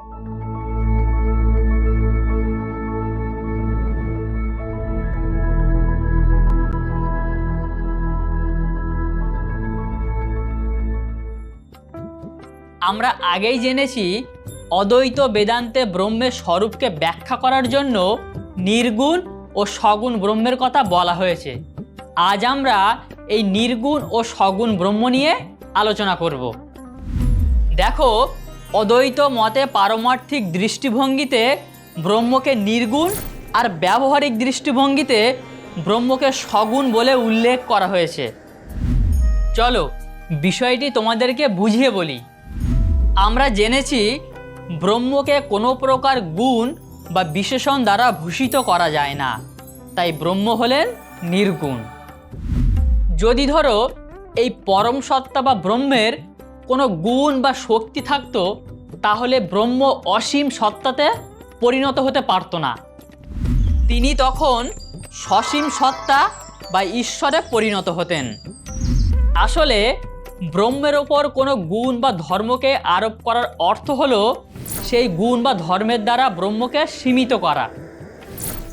আমরা আগেই জেনেছি অদ্বৈত বেদান্তে ব্রহ্মের স্বরূপকে ব্যাখ্যা করার জন্য নির্গুণ ও সগুণ ব্রহ্মের কথা বলা হয়েছে। আজ আমরা এই নির্গুণ ও সগুণ ব্রহ্ম নিয়ে আলোচনা করব। দেখো, অদ্বৈত মতে পারমার্থিক দৃষ্টিভঙ্গিতে ব্রহ্মকে নির্গুণ আর ব্যবহারিক দৃষ্টিভঙ্গিতে ব্রহ্মকে সগুণ বলে উল্লেখ করা হয়েছে। চলো বিষয়টি তোমাদেরকে বুঝিয়ে বলি। আমরা জেনেছি ব্রহ্মকে কোনো প্রকার গুণ বা বিশেষণ দ্বারা ভূষিত করা যায় না, তাই ব্রহ্ম হলেন নির্গুণ। যদি ধরো এই পরম সত্তা বা ব্রহ্মের কোনো গুণ বা শক্তি থাকতো, তাহলে ব্রহ্ম অসীম সত্তাতে পরিণত হতে পারত না। তিনি তখন সসীম সত্তা বা ঈশ্বরে পরিণত হতেন। আসলে ব্রহ্মের ওপর কোনো গুণ বা ধর্মকে আরোপ করার অর্থ হলো সেই গুণ বা ধর্মের দ্বারা ব্রহ্মকে সীমিত করা।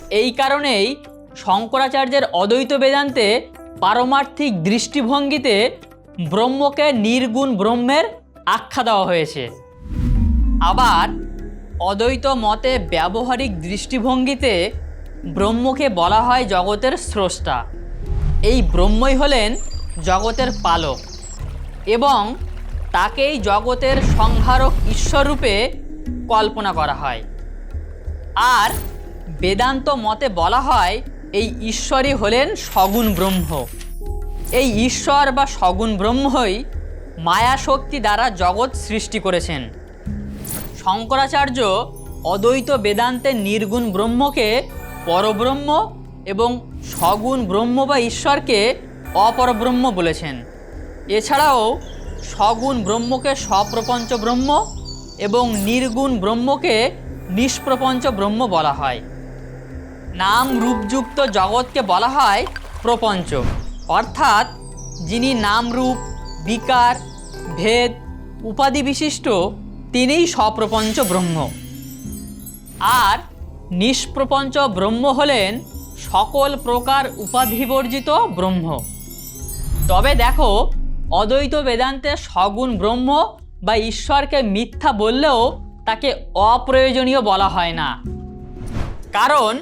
এই কারণেই শঙ্করাচার্যের অদ্বৈত বেদান্তে পারমার্থিক দৃষ্টিভঙ্গিতে ব্রহ্মকে নির্গুণ ব্রহ্মের আখ্যা দেওয়া হয়েছে। আবার অদ্বৈত মতে ব্যবহারিক দৃষ্টিভঙ্গিতে ব্রহ্মকে বলা হয় জগতের স্রষ্টা। এই ব্রহ্মই হলেন জগতের পালক এবং তাকেই জগতের সংহারক ঈশ্বররূপে কল্পনা করা হয়। আর বেদান্ত মতে বলা হয় এই ঈশ্বরই হলেন সগুণ ব্রহ্ম। এই ঈশ্বর বা সগুণ ব্রহ্মই মায়া শক্তি দ্বারা জগৎ সৃষ্টি করেছেন। শঙ্করাচার্য অদ্বৈত বেদান্তে নির্গুণ ব্রহ্মকে পরব্রহ্ম এবং সগুণ ব্রহ্ম বা ঈশ্বরকে অপরব্রহ্ম বলেছেন। এছাড়াও সগুণ ব্রহ্মকে সপ্রপঞ্চ ব্রহ্ম এবং নির্গুণ ব্রহ্মকে নিষ্প্রপঞ্চ ব্রহ্ম বলা হয়। নাম রূপযুক্ত জগৎকে বলা হয় প্রপঞ্চ, অর্থাৎ যিনি নাম রূপ বিকার ভেদ উপাধি বিশিষ্ট তিনিই সপ্রপঞ্চ ব্রহ্ম। আর নিষ্প্রপঞ্চ ব্রহ্ম হলেন সকল প্রকার উপাধিবর্জিত ব্রহ্ম। তবে দেখো, অদ্বৈত বেদান্তে সগুণ ব্রহ্ম বা ঈশ্বরকে মিথ্যা বললেও তাকে অপ্রয়োজনীয় বলা হয় না। কারণ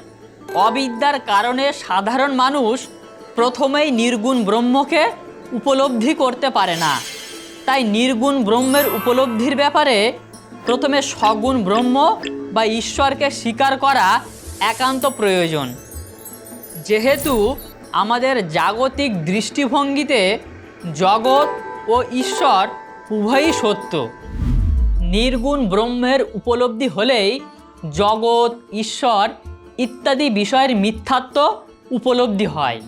অবিদ্যার কারণে সাধারণ মানুষ প্রথমেই নির্গুণ ব্রহ্মকে উপলব্ধি করতে পারে না। তাই নির্গুণ ব্রহ্মের উপলব্ধির ব্যাপারে প্রথমে সগুণ ব্রহ্ম বা ঈশ্বরকে স্বীকার করা একান্ত প্রয়োজন। যেহেতু আমাদের জাগতিক দৃষ্টিভঙ্গিতে জগৎ ও ঈশ্বর উভয়ই সত্য, নির্গুণ ব্রহ্মের উপলব্ধি হলেই জগৎ ঈশ্বর ইত্যাদি বিষয়ের মিথ্যাত্ব উপলব্ধি হয়।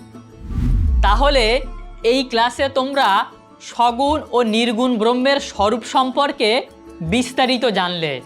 তাহলে এই ক্লাসে তোমরা সগুণ ও নির্গুণ ব্রহ্মের স্বরূপ সম্পর্কে বিস্তারিত জানলে।